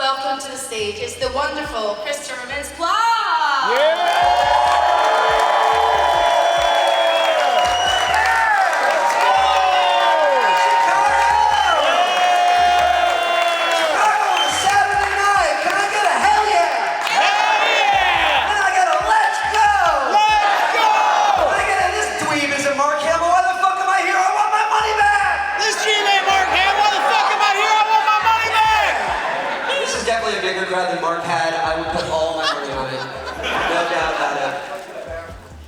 welcome to the stage is the wonderful Christopher Mintz-Plasse. Yeah! Bigger crowd than Mark had, I would put all my money on it. No doubt about it.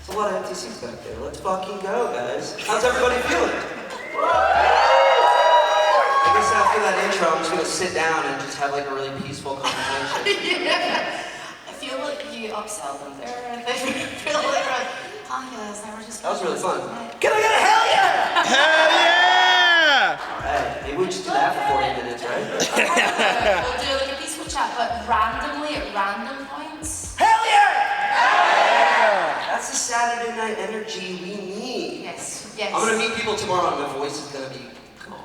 There's a lot of empty seats back there. Let's fucking go, guys. How's everybody feeling? I guess after that intro, I'm just gonna sit down and just have like a really peaceful conversation. Yeah. I feel like you upsell them there. I feel like, oh yes, I was just. That was really fun. Can I get a hell yeah? Hell yeah! Alright, maybe we just do that for 40 minutes, right? We'll do like a peaceful chat, but randomly at random points. Hell yeah! That's the Saturday night energy we need. Yes, yes. I'm gonna meet people tomorrow and my voice is gonna be gone.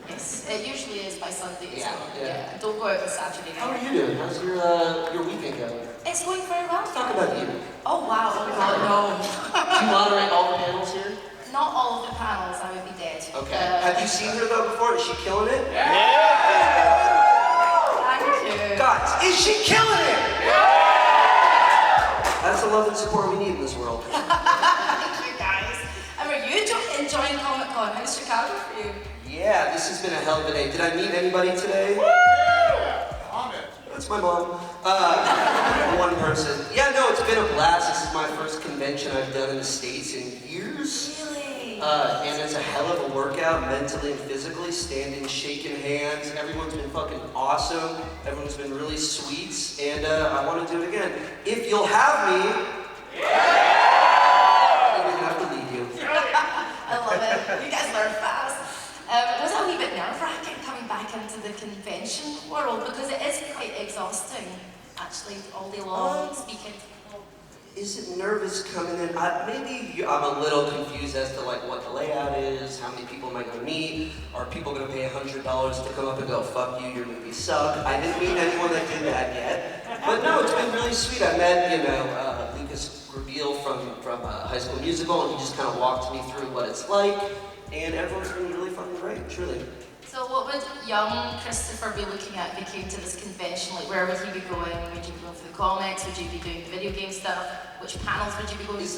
Yes, it usually is by Sunday. Yeah, so, yeah. Don't go out on Saturday night. How are you doing? How's your weekend going? It's going very well. Let's talk about you. Oh wow, oh god, no. Do you moderate all the panels here? Not all of the panels, I would be dead. Okay. Have you seen her though before? Is she killing it? Yeah! Thank you. Guys, is she killing it? That's the love and support we need in this world. Thank you guys. And are you enjoying Comic Con? How's Chicago for you? Yeah, this has been a hell of a day. Did I meet anybody today? That's my mom. One person. Yeah, no, it's been a blast. This is my first convention I've done in the States in years. Really? And it's a hell of a workout, mentally and physically, standing, shaking hands. Everyone's been fucking awesome. Everyone's been really sweet, and I want to do it again. If you'll have me, I'm gonna have to leave you. I love it. You guys learn fast. Was it a wee bit nerve-wracking coming back into the convention world? Because it is quite exhausting, actually, all day long, speaking to people. Is it nervous coming in? Maybe I'm a little confused as to like what the layout is, how many people am I going to meet? Are people going to pay $100 to come up and go, fuck you, your movies suck? I didn't meet anyone that did that yet. But no, it's been really sweet. I met, Lucas Grabeel from High School Musical, and he just kind of walked me through what it's like. And everyone's been really fucking great, truly. So what would young Christopher be looking at if he came to this convention? Like, where would he be going? Would you be going for the comics? Would you be doing video game stuff? Which panels would you be going to? Is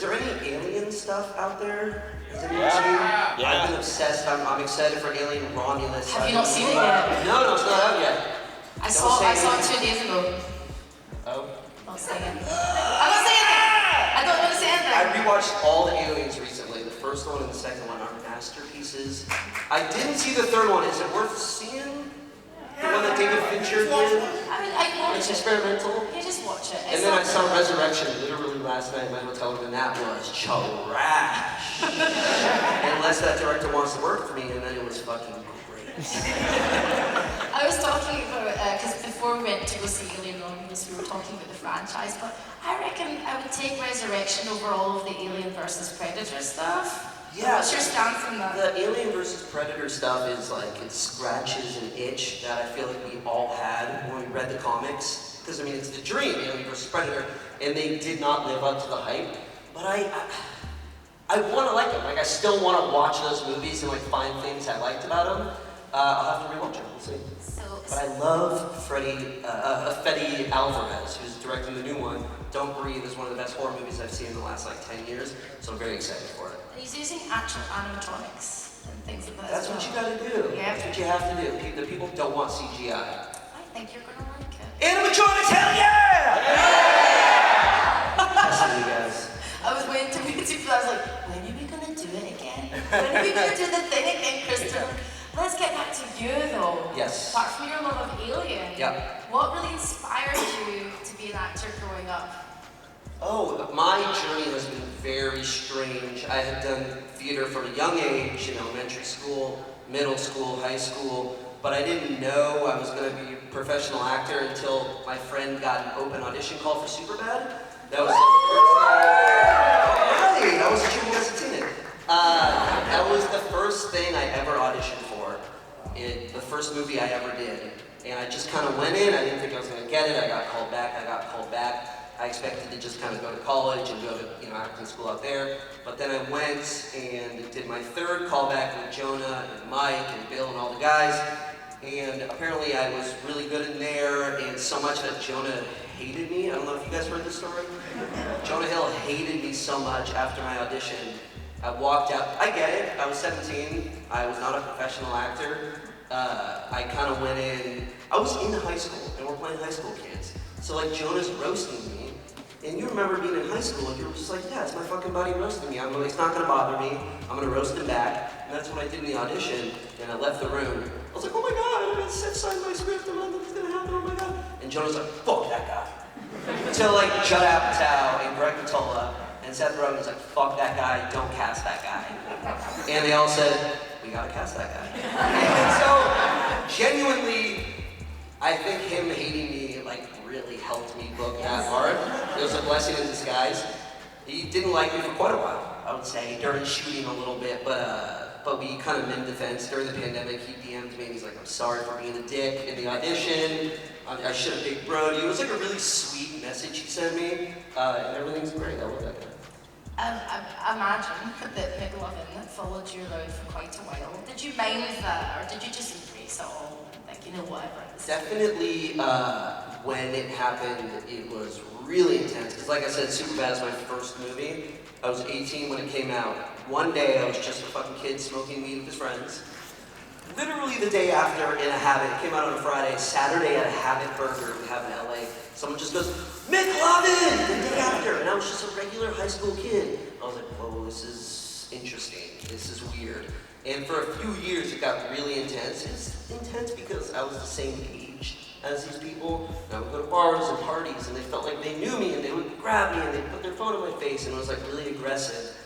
there any alien stuff out there? Has anyone seen? Yeah. I've been obsessed. I'm excited for Alien Romulus. Have you not seen it yet? No, it's not out yet. I saw it 2 days ago. Oh. I'm not saying it. I'm not saying it! I don't want to say anything. I rewatched all the Aliens recently. The first one and the second one are masterpieces. I didn't see the third one. Is it worth seeing? The one that David Fincher did? I mean, I watch It's it. experimental. You just watch it. And then I saw Resurrection literally last night in my hotel room, and that was trash. Unless that director wants to work for me, and then it was fucking great. I was talking about, because before we went to go see Alien Romulus, we were talking about the franchise, but I reckon I would take Resurrection over all of the Alien versus Predator stuff. Yeah. What's your stance on that? The Alien versus Predator stuff is like, it scratches an itch that I feel like we all had when we read the comics. Because I mean, it's the dream, Alien versus Predator, and they did not live up to the hype. But I want to like them. Like, I still want to watch those movies and like find things I liked about them. I'll have to rewatch them. We'll see. But I love Fede Alvarez, who's directing the new one. Don't Breathe is one of the best horror movies I've seen in the last like 10 years, so I'm very excited for it. He's using actual animatronics and things like that. That's what you gotta do. Yeah. That's what you have to do. The people don't want CGI. I think you're gonna like it. Animatronics, hell yeah! Testing you guys. I was waiting to meet you, but I was like, when are we gonna do it again? When are we gonna do the thing again, Christopher? Let's get back to you though. Yes. Apart from your love of Alien, Yeah. what really inspired you to be an actor growing up? Oh, my journey has been very strange. I had done theater from a young age, elementary school, middle school, high school, but I didn't know I was going to be a professional actor until my friend got an open audition call for Superbad. That was the first thing. Right, I wasn't sure you guys had seen it. That was the first thing I ever auditioned for. The first movie I ever did. And I just kind of went in. I didn't think I was going to get it. I got called back. I expected to just kind of go to college and go to acting school out there. But then I went and did my third callback with Jonah and Mike and Bill and all the guys. And apparently I was really good in there, and so much that Jonah hated me. I don't know if you guys heard this story. Jonah Hill hated me so much after my audition. I walked out. I get it. I was 17. I was not a professional actor. I kind of went in. I was in high school, and we're playing high school kids. So like Jonah's roasting me, and you remember being in high school, and you were just like, yeah, it's my fucking buddy roasting me. It's not gonna bother me. I'm gonna roast him back. And that's what I did in the audition, and I left the room. I was like, oh my god, I'm gonna sign my script, and nothing's gonna happen, oh my god. And Jonah's like, fuck that guy. Until like Judd Apatow and Greg Mottola and Seth Rogen was like, fuck that guy, don't cast that guy. And they all said, we gotta cast that guy. And so, genuinely, I think him hating me like really helped me book that part. It was a blessing in disguise. He didn't like me for quite a while, I would say, during shooting a little bit, but we kind of mended the fence. During the pandemic, he DM'd me and he's like, I'm sorry for being a dick in the audition. I should have big bro'd you. It was like a really sweet message he sent me, and everything's great. I love that guy. I imagine that McLovin followed you around for quite a while. Did you mind that, or did you just embrace it all? Like, whatever. Definitely, when it happened, it was really intense. Because like I said, Superbad is my first movie. I was 18 when it came out. One day, I was just a fucking kid smoking weed with his friends. Literally the day after, in a Habit, it came out on a Friday. Saturday at a Habit Burger we have in LA. Someone just goes, McLovin! The day after, and I was just a regular high school kid. I was like, whoa, this is interesting. This is weird. And for a few years, it got really intense. It's intense because I was the same age as these people. And I would go to bars and parties, and they felt like they knew me, and they would grab me, and they'd put their phone in my face, and it was like really aggressive.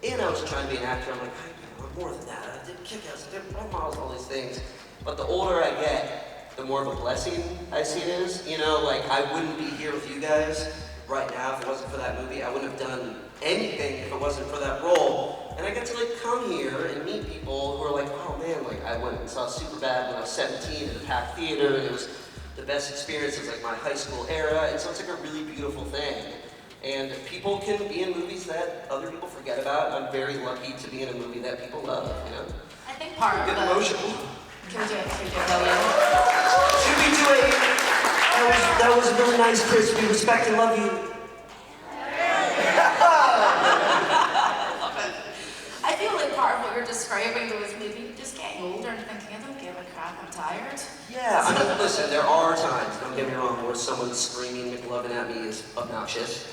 And I was trying to be an actor. I'm like, I'm more than that. I did kick-ass, I did role models, all these things. But the older I get, the more of a blessing I see it is. Like I wouldn't be here with you guys right now if it wasn't for that movie. I wouldn't have done anything if it wasn't for that role. And I get to like come here and meet people who are like, oh man, like I went and saw Superbad when I was 17 in a packed theater, and it was the best experience of like my high school era. And so it's like a really beautiful thing. And people can be in movies that other people forget about. I'm very lucky to be in a movie that people love, I think part of Get the... emotional. Can we do it? William? Should we do a... That was really nice, Chris. We respect and love you. I feel like part of what you're describing though is maybe just getting older and thinking, I don't give a crap, I'm tired. Yeah, I mean, listen, there are times, don't get me wrong, where someone screaming McLovin at me is obnoxious.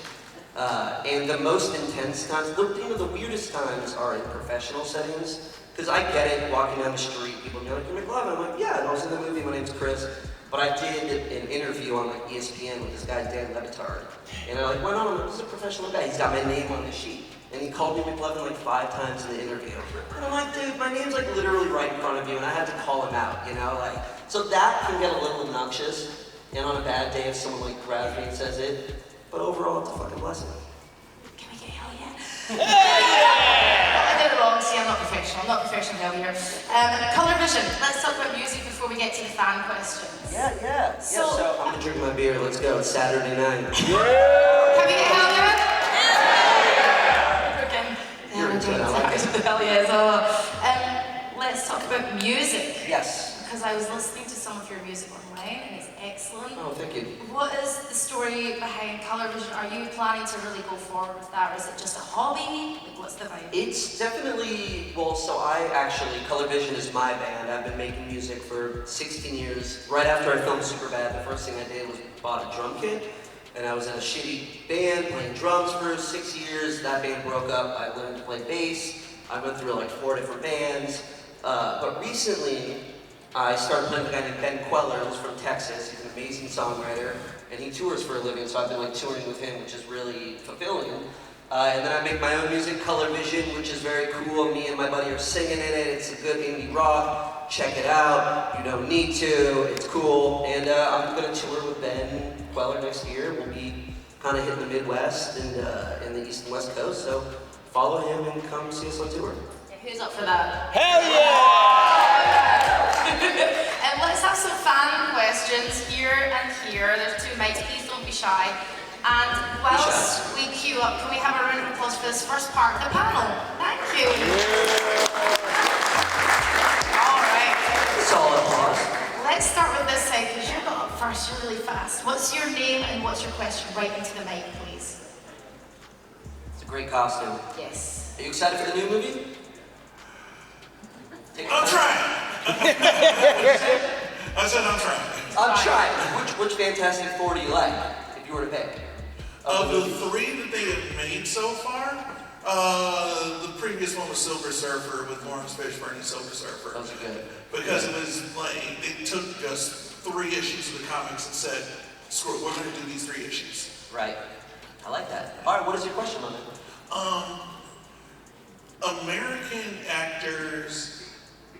And the most intense times, the weirdest times are in professional settings. Because I get it, walking down the street, people be like, you're McLovin. I'm like, yeah, I was in the movie, my name's Chris. But I did an interview on like ESPN with this guy, Dan Levitard. And I'm like, why not? This is a professional guy. He's got my name on his sheet. And he called me McLovin like 5 times in the interview. And I'm like, dude, my name's like literally right in front of you, and I had to call him out, like, so that can get a little obnoxious. And on a bad day, if someone like grabs me and says it, but overall, it's a fucking blessing. Can we get hell yeah? I did it wrong, see, I'm not professional hell here. Colour vision, let's talk about music before we get to the fan questions. Yeah, so I'm gonna drink my beer, let's go, it's Saturday night. Can we get hell yeah? Hell yeah. Let's talk about music. Yes. Because I was listening to some of your music online and it's excellent. Oh, thank you. What is the story behind Colour Vision? Are you planning to really go forward with that, or is it just a hobby? Like, what's the vibe? It's definitely, Colour Vision is my band. I've been making music for 16 years. Right after I filmed Superbad, the first thing I did was bought a drum kit. And I was in a shitty band playing drums for 6 years. That band broke up. I learned to play bass. I went through like 4 different bands. But recently, I started playing with a guy named Ben Queller, who's from Texas. He's an amazing songwriter, and he tours for a living, so I've been like touring with him, which is really fulfilling. And then I make my own music, Colour Vision, which is very cool. Me and my buddy are singing in it. It's a good indie rock. Check it out. You don't need to. It's cool. And I'm gonna tour with Ben Queller next year. We'll be kind of hitting the Midwest and the East and West Coast. So follow him and come see us on tour. Yeah, who's up for that? Hell yeah! And let's have some fan questions. questions here and here. There's 2 mics, please don't be shy. And whilst we queue up, can we have a round of applause for this first part of the panel? Thank you. All right. Solid applause. Let's start with this side, because you got up first, you're really fast. What's your name and what's your question? Right into the mic, please. It's a great costume. Yes. Are you excited for the new movie? I'm trying. I said I'm trying. I'm trying. Which Fantastic Four do you like, if you were to pick? Of the 3 that they have made so far, the previous one was Silver Surfer with Lawrence Fishburne and Silver Surfer. Those are good. Because it was like, it took just 3 issues of the comics and said, screw it, we're going to do these 3 issues. Right. I like that. All right, what is your question on it? American actors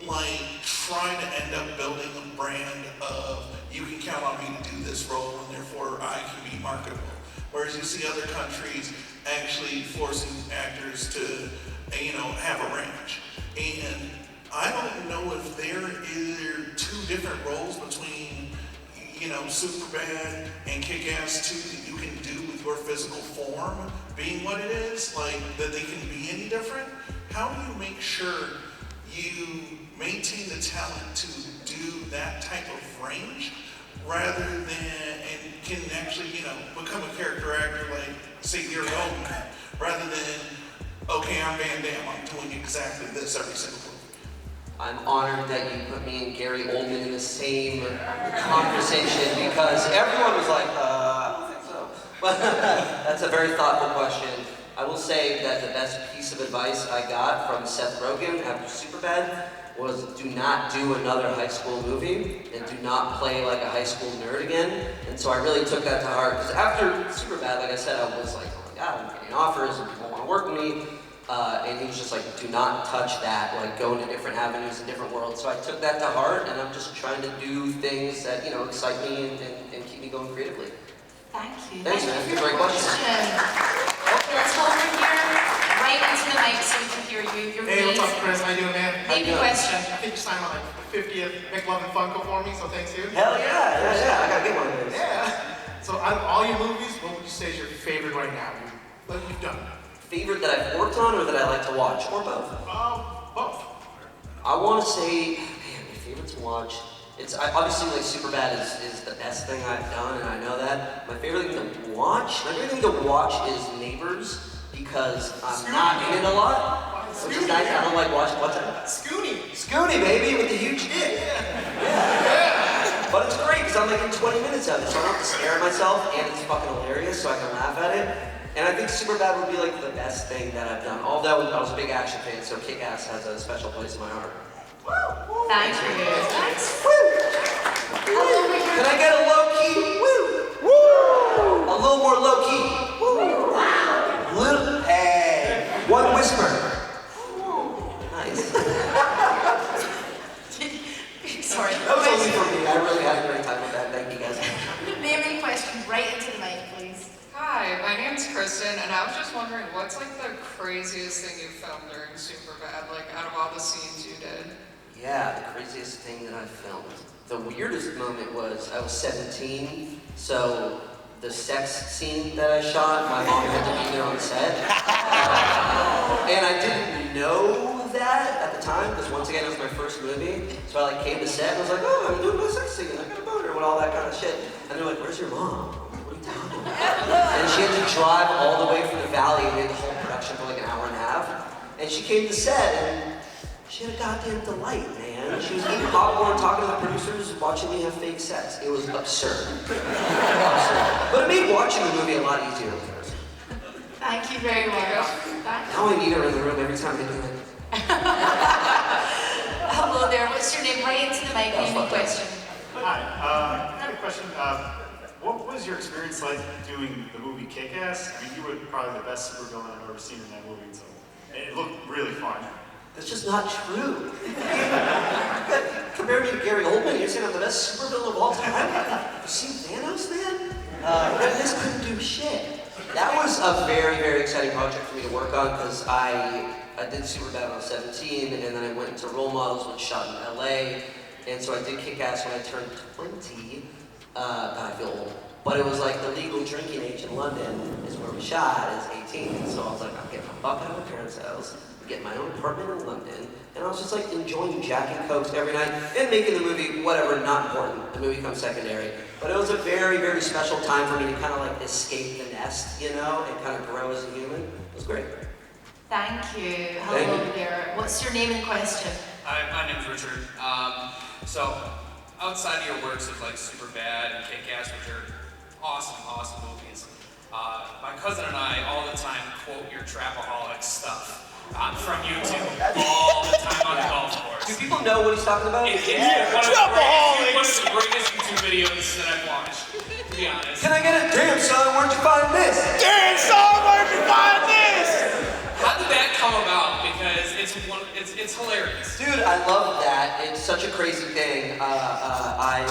like trying to end up building a brand of you can count on me to do this role and therefore I can be marketable. Whereas you see other countries actually forcing actors to, have a range. And I don't know if there are 2 different roles between, Superbad and Kick-Ass 2 that you can do with your physical form being what it is, like that they can be any different. How do you make sure you maintain the talent to do that type of range rather than, and can actually, become a character actor like, say, Gary Oldman, rather than, okay, I'm Van Damme, I'm doing exactly this every single movie. I'm honored that you put me and Gary Oldman in the same conversation because everyone was like, I don't think so. But that's a very thoughtful question. I will say that the best piece of advice I got from Seth Rogen after Superbad was do not do another high school movie and do not play like a high school nerd again. And so I really took that to heart because after Superbad, like I said, I was like, oh my God, I'm getting offers and people want to work with me. And he was just like, do not touch that, like go into different avenues and different worlds. So I took that to heart and I'm just trying to do things that, excite me and keep me going creatively. Thank you. Thanks, man. It's a great question. Let's go over here, right into the mic so we can hear you. Hey, what's up, Chris? How you doing, man? Name your question. I think you signed on like the 50th McLovin Funko for me, so thanks, dude. Hell yeah. I gotta get one of those. Yeah. So out of all your movies, what would you say is your favorite right now? What you've done? Favorite that I've worked on or that I like to watch, or both? Both. I want to say, man, my favorite to watch. It's obviously like Superbad is the best thing I've done, and I know that. My favorite thing to watch is Neighbors because I'm not in it a lot, which is nice. I don't like watching what's that? Scooty, baby, with the huge dick. Yeah. But it's great because I'm like in 20 minutes of it, so I don't have to stare at myself, and it's fucking hilarious, so I can laugh at it. And I think Superbad would be like the best thing that I've done. Although I was a big action fan, so Kick-Ass has a special place in my heart. Thank you. Thanks. Woo! Can I get a low key? Woo! Woo! A little more low key. Woo! Little, hey, one whisper. Nice. Sorry. That was only for me. I really had a great time with that. Thank you guys. Name any question right into the mic, please. Hi, my name's Kristen, and I was just wondering, what's like the craziest thing you filmed during Superbad, like out of all the scenes you did? Yeah, the craziest thing that I filmed. The weirdest moment was I was 17, so the sex scene that I shot, my mom had to be there on set. And I didn't know that at the time, because once again, it was my first movie. So I like came to set and was like, oh, I'm doing my sex scene, I got a boner, and all that kind of shit. And they're like, where's your mom? What are you talking about? And she had to drive all the way from the valley and did the whole production for like an hour and a half. And she came to set and she had a goddamn delight, man. She was eating popcorn, talking to the producers, watching me have fake sex. It was absurd. But it made watching the movie a lot easier in person. Thank you very much. Now I need her in the room every time I do it. Hello there, what's your name? Right into the mic, name and question. Hi, I had a question. What was your experience like doing the movie Kick-Ass? I mean, you were probably the best supervillain I've ever seen in that movie, so it looked really fun. That's just not true. Compare me to Gary Oldman, you're saying I'm the best supervillain of all time? Have you seen Thanos, man? This couldn't do shit. That was a very, very exciting project for me to work on because I did Superbad when I was 17, and then I went into Role Models, which shot in LA, and so I did Kick-Ass when I turned 20. God, I feel old. But it was like the legal drinking age in London is where we shot is 18. So I was like, I'm getting my fuck out of my parents' house, getting my own apartment in London, and I was just like enjoying Jack and Cokes every night and making the movie, whatever, not important. The movie comes secondary. But it was a very, very special time for me to kind of like escape the nest, you know, and kind of grow as a human. It was great. Thank you. Hello there. What's your name and question? Hi, my name's Richard. So, outside of your works of like Superbad and Kick-Ass, which are awesome movies, my cousin and I all the time quote your Trapaholic stuff from YouTube all the time on the golf course. Do people know what he's talking about? It's one of the greatest YouTube videos that I've watched, to be honest. Can I get a damn son, where'd you find this? Damn son, where'd you find this? How did that come about? Because it's hilarious. Dude, I love that. It's such a crazy thing. I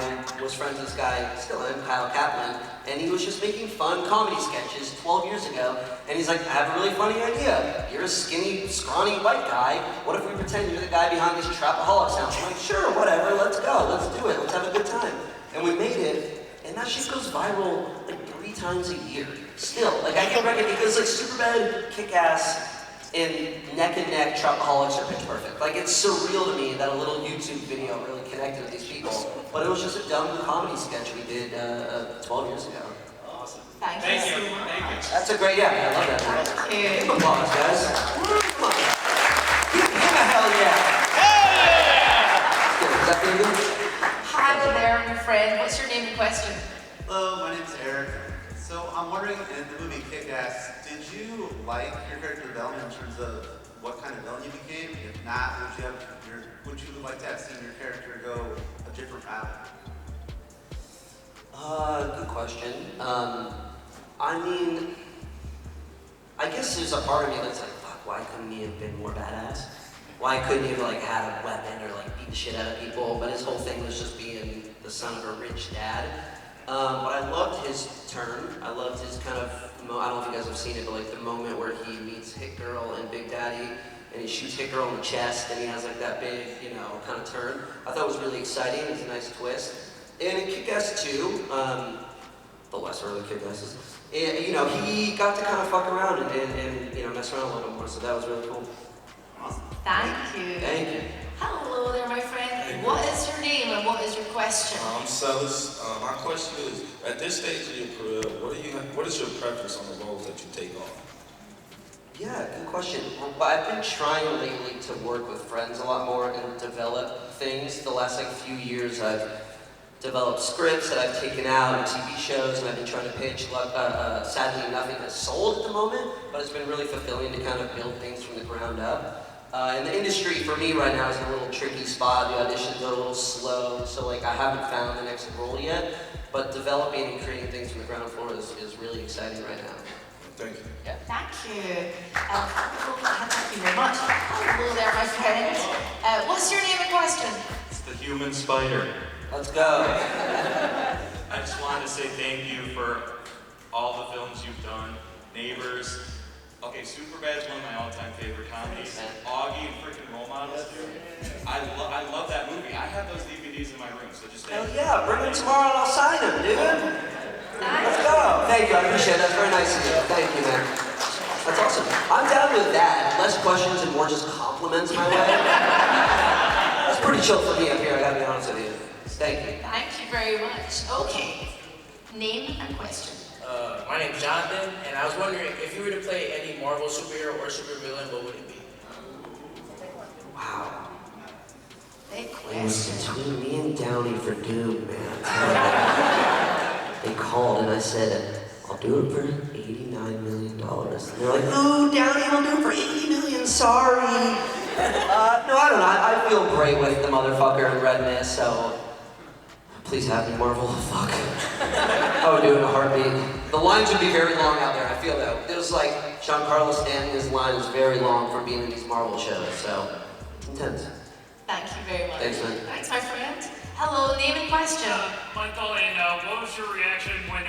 was friends with this guy, still am, Kyle Kaplan, and he was just making fun comedy sketches 12 years ago. And he's like, I have a really funny idea. You're a skinny, scrawny white guy. What if we pretend you're the guy behind these Trapaholic sounds? I'm like, sure, whatever, let's go, let's do it, let's have a good time. And we made it, and that shit goes viral like 3 times a year. Still, like I get recognition because like Superbad, Kick-Ass, and neck Trapaholics are pitch perfect. Like it's surreal to me that a little YouTube video really connected with these people. But it was just a dumb comedy sketch we did 12 years ago. Awesome. Thank Thank you. you. Thank you. That's a great, yeah, I love that. Thank you. Give him applause, guys. Come on. Give him a hell yeah. Hell yeah! Is that pretty good? Hi there, my friend. What's your name and question? Hello, my name's Eric. So I'm wondering, in the movie Kick-Ass, did you like your character development in terms of what kind of villain you became? If not, would you like to have seen your character go a different route? Good question. I mean, I guess there's a part of me that's like, fuck, why couldn't he have been more badass? Why couldn't he have like had a weapon or like beat the shit out of people? But his whole thing was just being the son of a rich dad. But I loved his turn. I loved his kind of, I don't know if you guys have seen it, but like the moment where he meets Hit Girl and Big Daddy, and he shoots Hit Girl in the chest, and he has like that big, you know, kind of turn. I thought it was really exciting. It was a nice twist. And in Kick-Ass 2, the lesser of the Kick-Asses, you know, he got to kind of fuck around and you know, mess around a little bit more, so that was really cool. Awesome. Thank you. Thank you. Hello there, my friend. What is your name and what is your question? I'm Celis. My question is, at this stage of your career, what is your preference on the roles that you take on? Yeah, good question. Well, I've been trying lately to work with friends a lot more and develop things. The last like few years, I've developed scripts that I've taken out and TV shows, and I've been trying to pitch. Sadly, nothing has sold at the moment, but it's been really fulfilling to kind of build things from the ground up. And the industry for me right now is in a little tricky spot. The auditions are a little slow, so like I haven't found the next role yet. But developing and creating things from the ground floor is really exciting right now. Thank you. Yeah. Thank you. Thank you very much. Hello there, my friend. What's your name and question? It's the human spider. Let's go. I just wanted to say thank you for all the films you've done. Neighbors. Okay, Superbad is one of my all-time favorite comedies. Augie and freaking Role Models, dude. I love that movie. I have those DVDs in my room, so just Hell thank you. yeah, bring them tomorrow and I'll sign them, dude. Let's go. Thank you, I appreciate it. That's very nice of you. Thank you, man. That's awesome. I'm down with that. Less questions and more just compliments my way. That's pretty chill for me up here, I gotta be honest with you. Thank you. Thank you very much. Okay. Name and question. My name's Jonathan, and I was wondering if you were to play any Marvel superhero or supervillain, what would it be? Wow. Big It was question. between me and Downey for Doom, man. They called and I said, I'll do it for $89 million. And they're like, ooh, Downey, I'll do it for $80 million, sorry. No, I don't know. I feel great with the motherfucker in red mist, so please have me, Marvel. Fuck. I would do it in a heartbeat. The lines would be very long out there, I feel though. It was like Giancarlo Stanton, his line was very long for being in these Marvel shows, so it's intense. Thank you very much. Thanks, man. Thanks, my friend. Hello, name and question. Michael, and what was your reaction when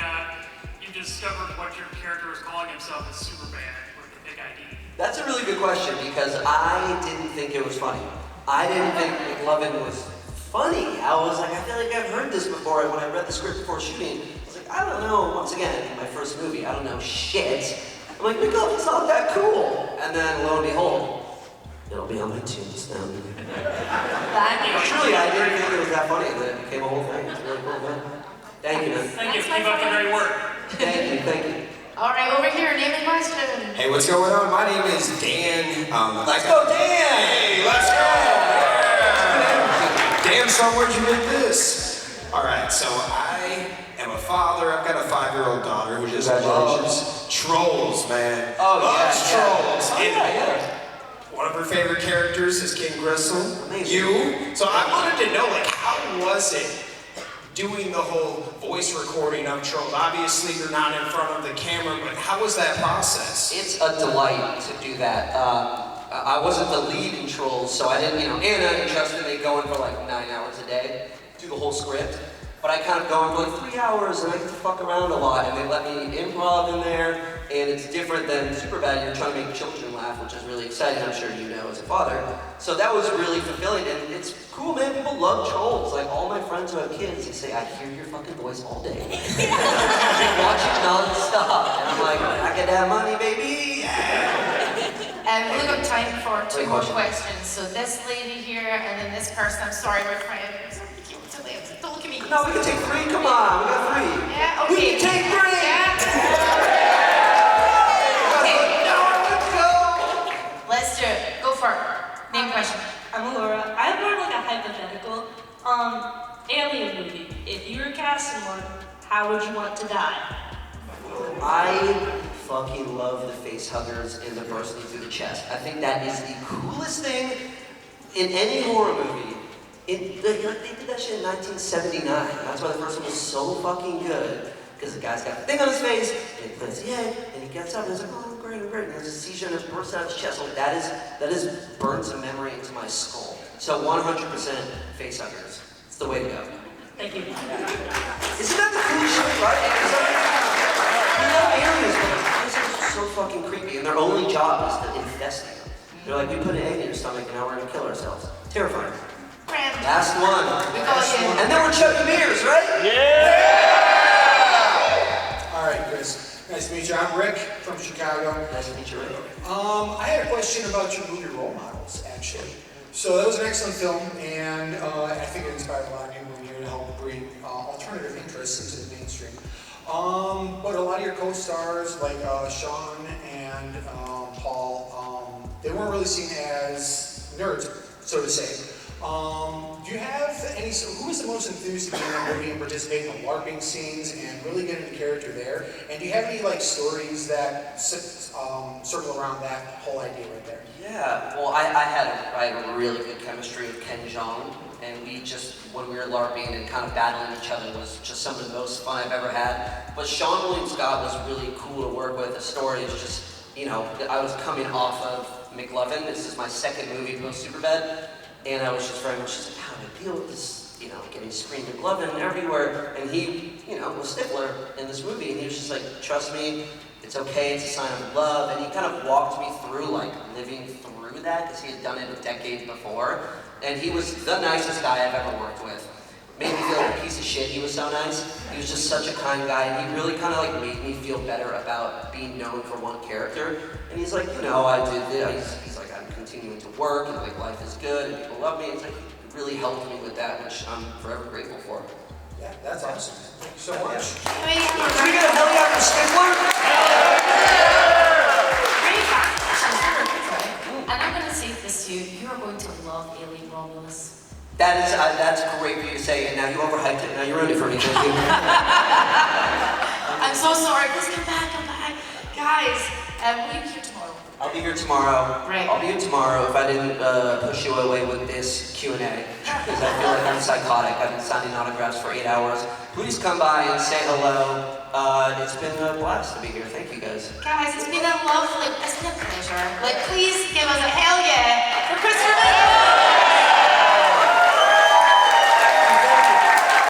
you discovered what your character was calling himself as Superbad with the big ID? That's a really good question because I didn't think it was funny. I didn't think McLovin was funny. I was like, I feel like I've heard this before. And when I read the script before shooting, I was like, I don't know. Once again, my first movie, I don't know shit. I'm like, McGuffey's not that cool. And then lo and behold, it'll be on my tombstone. Thank you. Truly, I didn't think it was that funny that it became a whole thing. It's really cool, man. Thank you, man. Thank you. Keep up the great work. Thank you. All right, over here, name and question. Hey, what's going on? My name is Dan. Let's go, Dan! Hey, let's go! Dan, son, where'd you get this? All right, so I am a father. I've got a 5-year-old daughter who just loves trolls, man. Oh, loves trolls. Oh, yeah. One of her favorite characters is King Gristle. Amazing. You. So I wanted to know, like, how was it doing the whole voice recording of trolls? Obviously, you're not in front of the camera, but how was that process? It's a delight to do that. I wasn't the lead in Trolls, so I didn't, Anna and Justin, they go in for like 9 hours a day, do the whole script. But I kind of go in for like 3 hours, and I get to fuck around a lot, and they let me improv in there, and it's different than Superbad. You're trying to make children laugh, which is really exciting, I'm sure you know as a father. So that was really fulfilling, and it's cool, man. People love Trolls. Like, all my friends who have kids, they say, I hear your fucking voice all day. They watch it non-stop, and I'm like, I get that money, baby, yeah. We've got time for 2 more questions. So this lady here, and then this person. I'm sorry, my friend. Don't look at me. No, we can take 3. Come on, we got 3. Yeah, okay. We can take 3. Yeah. Let's do it. Go for it. Name question. I'm Laura. I have more like a hypothetical. Alien movie. If you were cast in one, how would you want to die? I fucking love the face huggers and the bursting through the chest. I think that is the coolest thing in any horror movie. They did that shit in 1979. That's why the first one was so fucking good. Because the guy's got the thing on his face, and he plants the egg, and he gets up, and he's like, oh, great, and there's a seizure, and it bursts out of his chest. Like, that is burns a memory into my skull. So 100% face huggers. It's the way to go. Thank you. Isn't that the coolest shit, right? We love aliens, but aliens are so fucking creepy, and their only job is to infest you. They're like, we put an egg in your stomach, and now we're gonna kill ourselves. Terrifying. Last one. And then we're chugging beers, right? All right, Chris. Nice to meet you. I'm Rick from Chicago. Nice to meet you, Rick. I had a question about your movie role models, actually. So that was an excellent film, and I think it inspired a lot of people here to help bring alternative interests into the mainstream. But a lot of your co-stars, like Sean and Paul, they weren't really seen as nerds, so to say. Do you have any, who is the most enthused to be in the movie and participate in the LARPing scenes and really get into character there? And do you have any like stories that circle around that whole idea right there? Yeah, well, I had a really good chemistry with Ken Jeong, and we just, when we were LARPing and kind of battling each other, was just some of the most fun I've ever had. But Sean William Scott was really cool to work with. The story is just, I was coming off of McLovin. This is my second movie post Superbad. And I was just very much just like, how do I deal with this, getting screamed McLovin everywhere. And he, was Stifler in this movie, and he was just like, trust me, it's okay, it's a sign of love. And he kind of walked me through, like, living through that, because he had done it a decade before. And he was the nicest guy I've ever worked with. Made me feel like a piece of shit, he was so nice. He was just such a kind guy, and he really kind of like made me feel better about being known for one character. And he's like, I did this. He's like, I'm continuing to work, and like life is good, and people love me. It's like, it really helped me with that, which I'm forever grateful for. Yeah, that's awesome. Thank you so much. Can we get a hell yeah for Stifler? And I'm going to say this to you, you are going to love Alien Romulus. That's great for you to say, and now you overhyped it, now you ruined it for me, thank you. I'm so sorry, please come back. Guys, will you be here tomorrow? I'll be here tomorrow. Right. I'll be here tomorrow if I didn't push you away with this Q&A, because I feel like I'm psychotic. I've been signing autographs for 8 hours. Please come by and say hello. It's been a blast to be here. Thank you, guys. Guys, it's been a pleasure. Like, please give us a hell yeah for Christopher Mintz.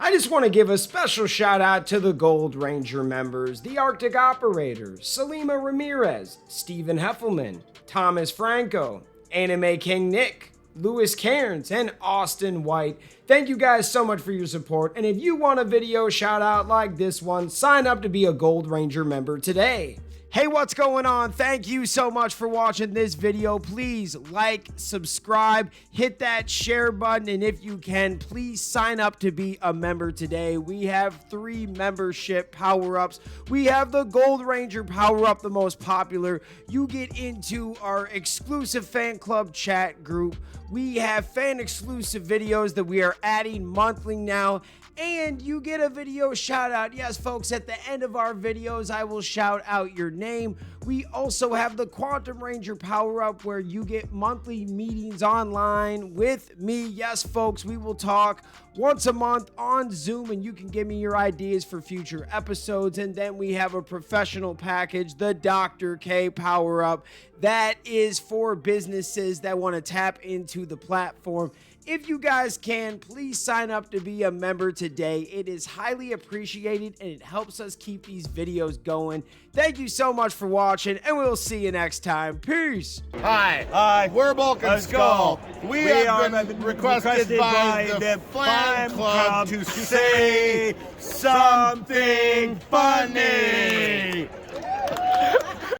I just want to give a special shout out to the Gold Ranger members, the Arctic Operators, Selima Ramirez, Stephen Heffelman, Thomas Franco, Anime King Nick, Lewis Cairns, and Austin White. Thank you guys so much for your support, and if you want a video shout out like this one, sign up to be a Gold Ranger member today. Hey, what's going on? Thank you so much for watching this video. Please like, subscribe, hit that share button, and if you can, please sign up to be a member today. We have 3 membership power-ups. We have the Gold Ranger power-up, the most popular. You get into our exclusive fan club chat group. We have fan-exclusive videos that we are adding monthly now, and you get a video shout out. Yes, folks, at the end of our videos, I will shout out your name. We also have the Quantum Ranger Power Up where you get monthly meetings online with me. Yes, folks, we will talk once a month on Zoom and you can give me your ideas for future episodes. And then we have a professional package, the Dr. K Power Up. That is for businesses that want to tap into the platform. If you guys can, please sign up to be a member today. It is highly appreciated and it helps us keep these videos going. Thank you so much for watching and we'll see you next time. Peace. Hi, we're Bulk and Skull. We have been requested by the fan club to say something funny.